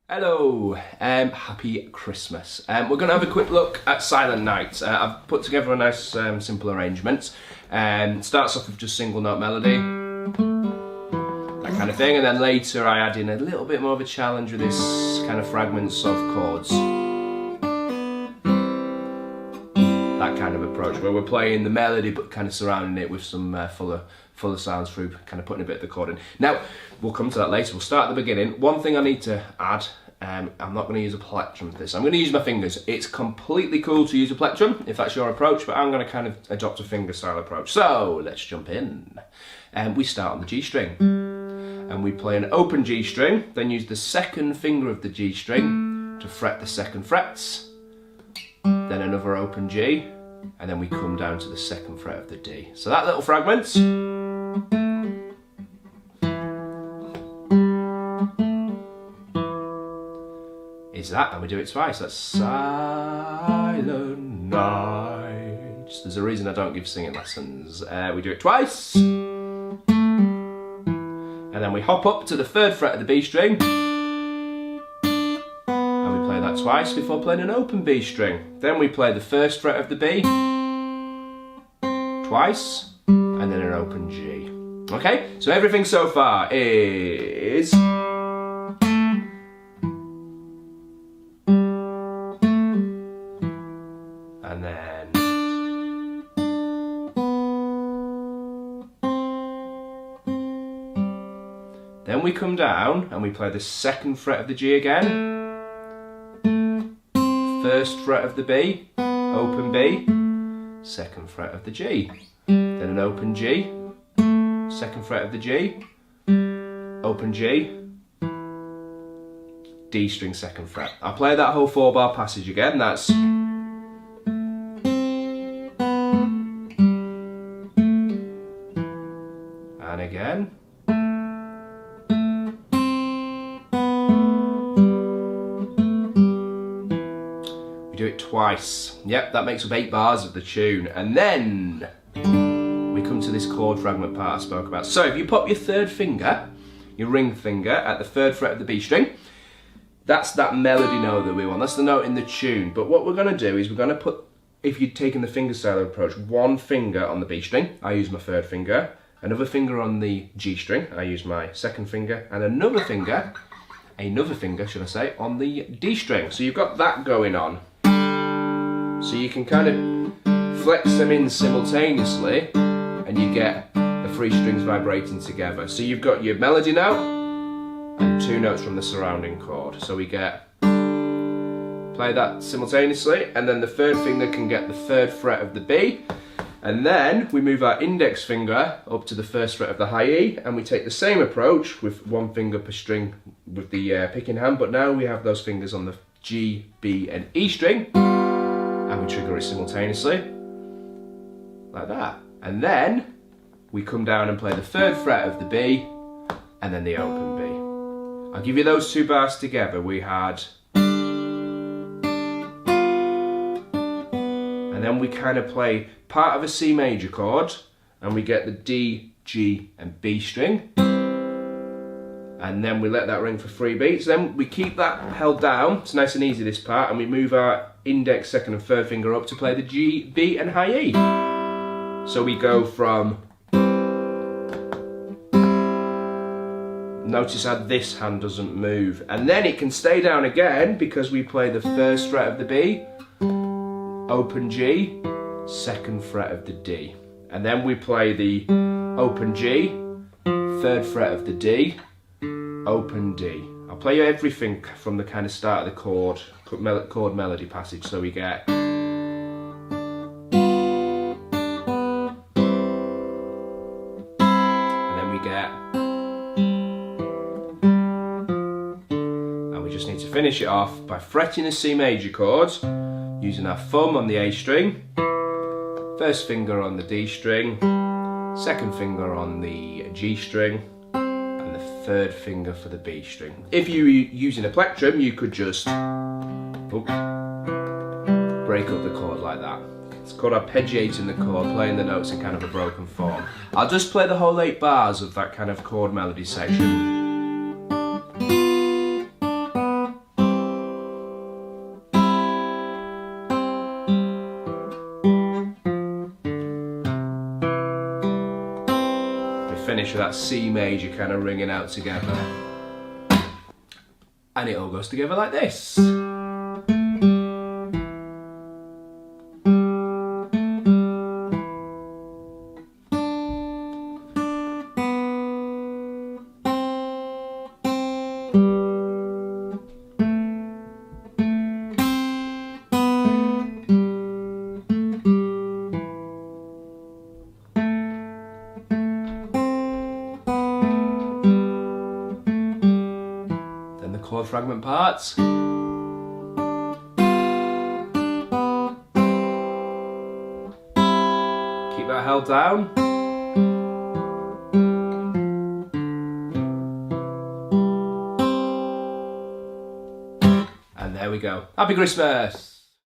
Hello, happy Christmas. We're going to have a quick look at Silent Night. I've put together a nice simple arrangement. Starts off with just single note melody, that kind of thing, and then later I add in a little bit more of a challenge with this kind of fragments of chords. That kind of approach where we're playing the melody but kind of surrounding it with some fuller sounds through kind of putting a bit of the chord in. Now, we'll come to that later. We'll start at the beginning. One thing I need to add, I'm not going to use a plectrum for this. I'm going to use my fingers. It's completely cool to use a plectrum if that's your approach, but I'm going to kind of adopt a finger style approach. So, let's jump in. We start on the G string. And we play an open G string, then use the second finger of the G string to fret the second frets, then another open G, and then we come down to the second fret of the D. So that little fragment is that, and we do it twice. That's Silent Night. There's a reason I don't give singing lessons. We do it twice, and then we hop up to the third fret of the B string, and we play that twice before playing an open B string. Then we play the first fret of the B twice, and then an open G. Okay, so everything so far is and then we come down and we play the second fret of the G again, first fret of the B, open B, second fret of the G, then an open G, second fret of the G, open G, D string second fret. I'll play that whole 4-bar passage again. That's and again. We do it twice. Yep, that makes up 8 bars of the tune. And then we come to this chord fragment part I spoke about. So if you pop your third finger, your ring finger, at the third fret of the B string, that's that melody note that we want. That's the note in the tune. But what we're going to do is we're going to put, if you're taking the fingerstyle approach, one finger on the B string, I use my third finger, another finger on the G string, I use my second finger, and another finger should I say, on the D string. So you've got that going on. So you can kind of flex them in simultaneously and you get the 3 strings vibrating together. So you've got your melody note and 2 notes from the surrounding chord. So we get, play that simultaneously, and then the third finger can get the third fret of the B, and then we move our index finger up to the first fret of the high E, and we take the same approach with 1 finger per string with the picking hand, but now we have those fingers on the G, B and E string, and we trigger it simultaneously, like that. And then we come down and play the third fret of the B, and then the open B. I'll give you those 2 bars together. We had, and then we kind of play part of a C major chord, and we get the D, G and B string, and then we let that ring for 3 beats. Then we keep that held down, it's nice and easy this part, and we move our index, second and third finger up to play the G, B and high E. So we go from, notice how this hand doesn't move, and then it can stay down again because we play the first fret of the B, open G, second fret of the D, and then we play the open G, third fret of the D, open D. I'll play you everything from the kind of start of the chord melody passage. So we get, and then we get, and we just need to finish it off by fretting the C major chord, using our thumb on the A string, first finger on the D string, second finger on the G string, and the third finger for the B string. If you were using a plectrum, you could just break up the chord like that. It's called arpeggiating the chord, playing the notes in kind of a broken form. I'll just play the whole 8 bars of that kind of chord melody section. combination of that C major kind of ringing out together. And it all goes together like this. Chord fragment parts. Keep that held down. And there we go. Happy Christmas!